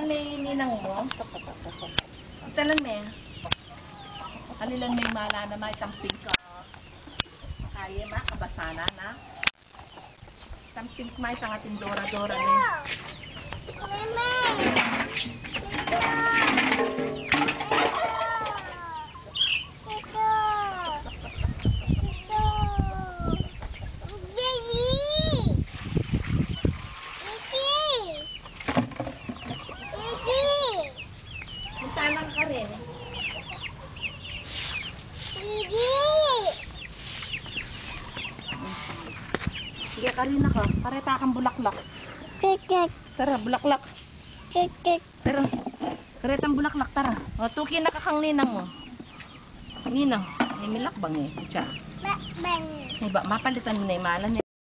Halilan may ninang mo. Italan may. Halilan may mala na may tamping ka. Kaya ma, kabasana na. Tamping may sa ating dora-dora ni. Tanang ka rin. Sige ka rin ako. Pareta kang bulaklak. Tara, bulaklak. Tara. Karetang bulaklak, tara. O, tukin na kakang ninang mo. Ninang. May milakbang eh. Tiyan. Ba, mapalitan mo na yung malan eh.